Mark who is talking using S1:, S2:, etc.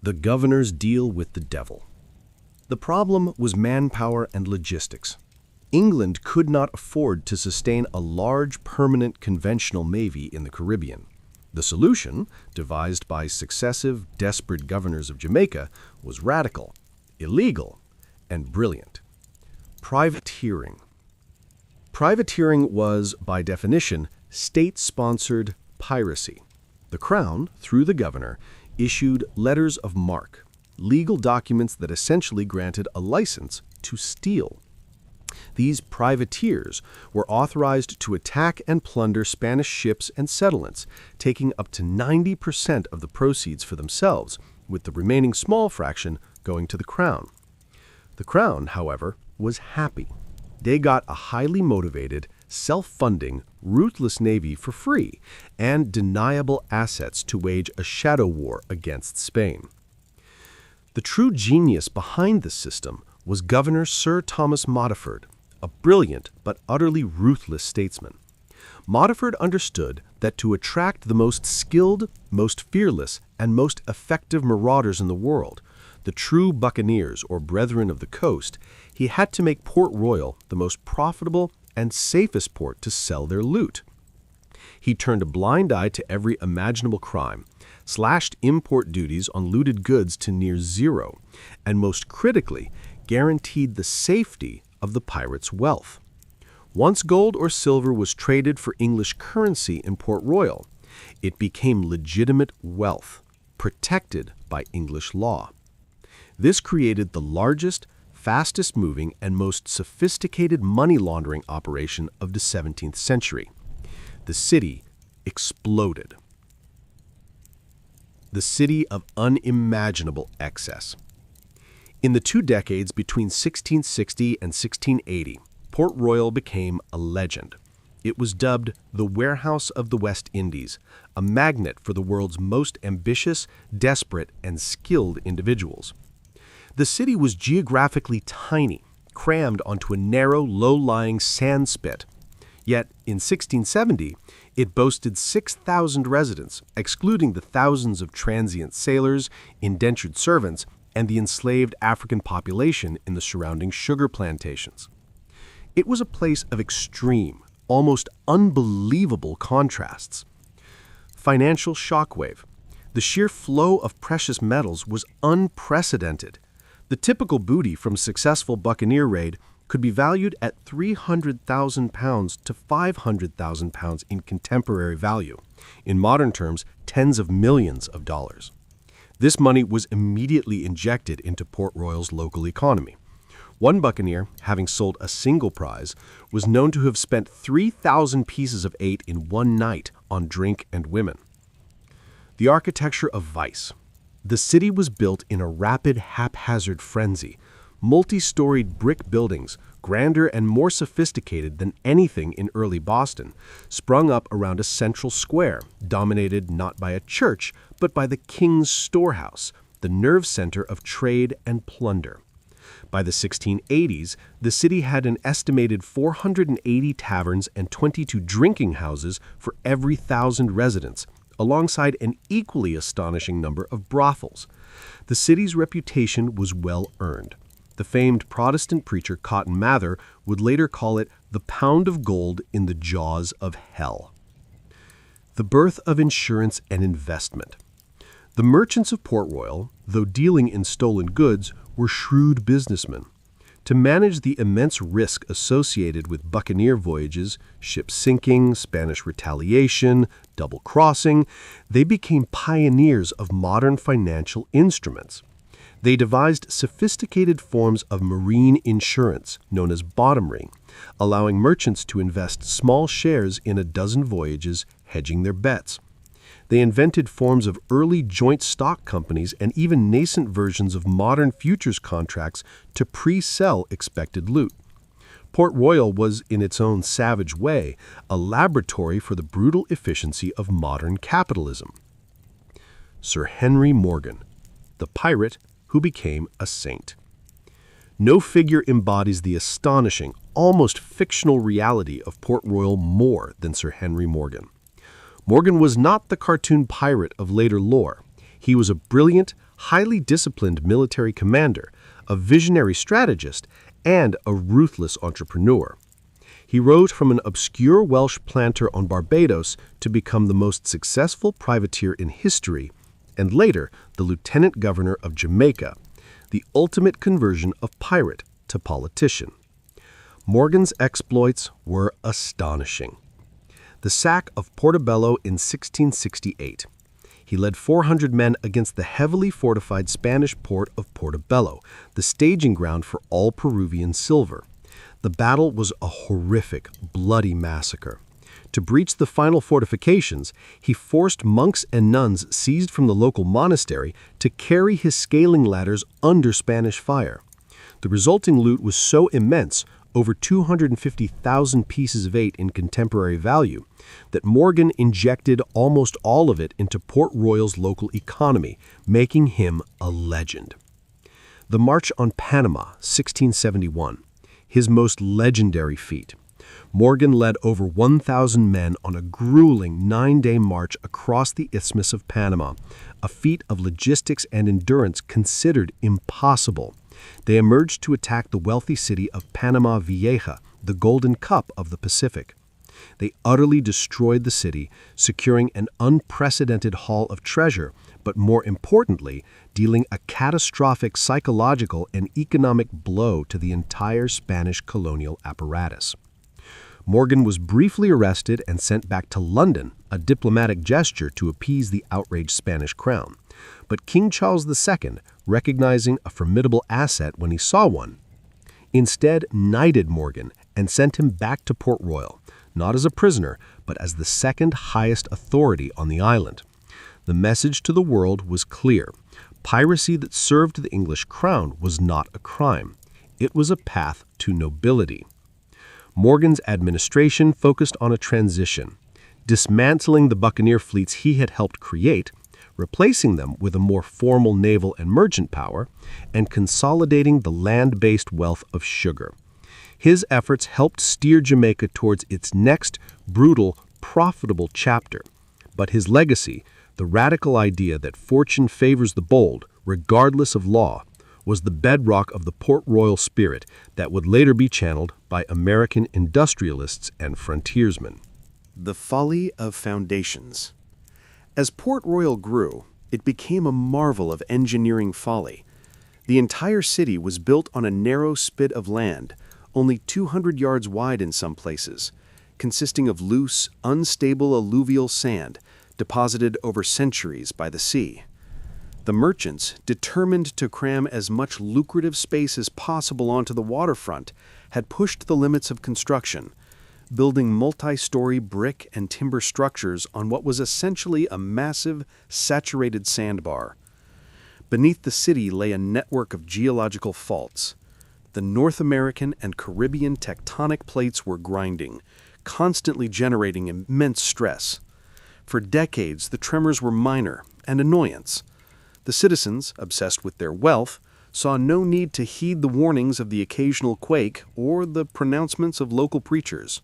S1: The governor's deal with the devil. The problem was manpower and logistics. England could not afford to sustain a large, permanent, conventional navy in the Caribbean. The solution, devised by successive, desperate governors of Jamaica, was radical, illegal, and brilliant. Privateering. Privateering was, by definition, state-sponsored piracy. The Crown, through the governor, issued letters of marque, legal documents that essentially granted a license to steal. These privateers were authorized to attack and plunder Spanish ships and settlements, taking up to 90% of the proceeds for themselves, with the remaining small fraction going to the Crown. The Crown, however, was happy. They got a highly motivated, self-funding, ruthless navy for free and deniable assets to wage a shadow war against Spain. The true genius behind this system was Governor Sir Thomas Modiford, a brilliant but utterly ruthless statesman. Modiford understood that to attract the most skilled, most fearless, and most effective marauders in the world, the true buccaneers or brethren of the coast, he had to make Port Royal the most profitable and safest port to sell their loot. He turned a blind eye to every imaginable crime, slashed import duties on looted goods to near zero, and most critically, guaranteed the safety of the pirates' wealth. Once gold or silver was traded for English currency in Port Royal, it became legitimate wealth, protected by English law. This created the largest, fastest-moving, and most sophisticated money laundering operation of the 17th century. The city exploded. The city of unimaginable excess. In the 2 decades between 1660 and 1680, Port Royal became a legend. It was dubbed the Warehouse of the West Indies, a magnet for the world's most ambitious, desperate, and skilled individuals. The city was geographically tiny, crammed onto a narrow, low-lying sand spit. Yet, in 1670, it boasted 6,000 residents, excluding the thousands of transient sailors, indentured servants, and the enslaved African population in the surrounding sugar plantations. It was a place of extreme, almost unbelievable contrasts. Financial shockwave. The sheer flow of precious metals was unprecedented. The typical booty from a successful buccaneer raid could be valued at £300,000 to £500,000 in contemporary value. In modern terms, tens of millions of dollars. This money was immediately injected into Port Royal's local economy. One buccaneer, having sold a single prize, was known to have spent 3,000 pieces of eight in one night on drink and women. The architecture of vice. The city was built in a rapid, haphazard frenzy. Multi-storied brick buildings, grander and more sophisticated than anything in early Boston, sprung up around a central square, dominated not by a church, but by the King's Storehouse, the nerve center of trade and plunder. By the 1680s, the city had an estimated 480 taverns and 22 drinking houses for every 1,000 residents, alongside an equally astonishing number of brothels. The city's reputation was well earned. The famed Protestant preacher Cotton Mather would later call it the pound of gold in the jaws of hell. The birth of insurance and investment. The merchants of Port Royal, though dealing in stolen goods, were shrewd businessmen. To manage the immense risk associated with buccaneer voyages, ship sinking, Spanish retaliation, double crossing, they became pioneers of modern financial instruments. They devised sophisticated forms of marine insurance, known as bottomry, allowing merchants to invest small shares in a dozen voyages, hedging their bets. They invented forms of early joint stock companies and even nascent versions of modern futures contracts to pre-sell expected loot. Port Royal was, in its own savage way, a laboratory for the brutal efficiency of modern capitalism. Sir Henry Morgan, the pirate who became a saint. No figure embodies the astonishing, almost fictional reality of Port Royal more than Sir Henry Morgan. Morgan was not the cartoon pirate of later lore. He was a brilliant, highly disciplined military commander, a visionary strategist, and a ruthless entrepreneur. He rose from an obscure Welsh planter on Barbados to become the most successful privateer in history, and later the lieutenant governor of Jamaica, the ultimate conversion of pirate to politician. Morgan's exploits were astonishing. The sack of Portobello in 1668. He led 400 men against the heavily fortified Spanish port of Portobello, the staging ground for all Peruvian silver. The battle was a horrific, bloody massacre. To breach the final fortifications, he forced monks and nuns seized from the local monastery to carry his scaling ladders under Spanish fire. The resulting loot was so immense, over 250,000 pieces of eight in contemporary value, that Morgan injected almost all of it into Port Royal's local economy, making him a legend. The March on Panama, 1671. His most legendary feat. Morgan led over 1,000 men on a grueling 9-day march across the Isthmus of Panama, a feat of logistics and endurance considered impossible. They emerged to attack the wealthy city of Panama Vieja, the Golden Cup of the Pacific. They utterly destroyed the city, securing an unprecedented haul of treasure, but more importantly, dealing a catastrophic psychological and economic blow to the entire Spanish colonial apparatus. Morgan was briefly arrested and sent back to London, a diplomatic gesture to appease the outraged Spanish crown. But King Charles II, recognizing a formidable asset when he saw one, instead knighted Morgan and sent him back to Port Royal, not as a prisoner, but as the second highest authority on the island. The message to the world was clear. Piracy that served the English crown was not a crime. It was a path to nobility. Morgan's administration focused on a transition, dismantling the buccaneer fleets he had helped create, replacing them with a more formal naval and merchant power, and consolidating the land-based wealth of sugar. His efforts helped steer Jamaica towards its next brutal, profitable chapter. But his legacy, the radical idea that fortune favors the bold, regardless of law, was the bedrock of the Port Royal spirit that would later be channeled by American industrialists and frontiersmen.
S2: The folly of foundations. As Port Royal grew, it became a marvel of engineering folly. The entire city was built on a narrow spit of land, only 200 yards wide in some places, consisting of loose, unstable alluvial sand deposited over centuries by the sea. The merchants, determined to cram as much lucrative space as possible onto the waterfront, had pushed the limits of construction, building multi-story brick and timber structures on what was essentially a massive, saturated sandbar. Beneath the city lay a network of geological faults. The North American and Caribbean tectonic plates were grinding, constantly generating immense stress. For decades, the tremors were minor, an annoyance. The citizens, obsessed with their wealth, saw no need to heed the warnings of the occasional quake or the pronouncements of local preachers.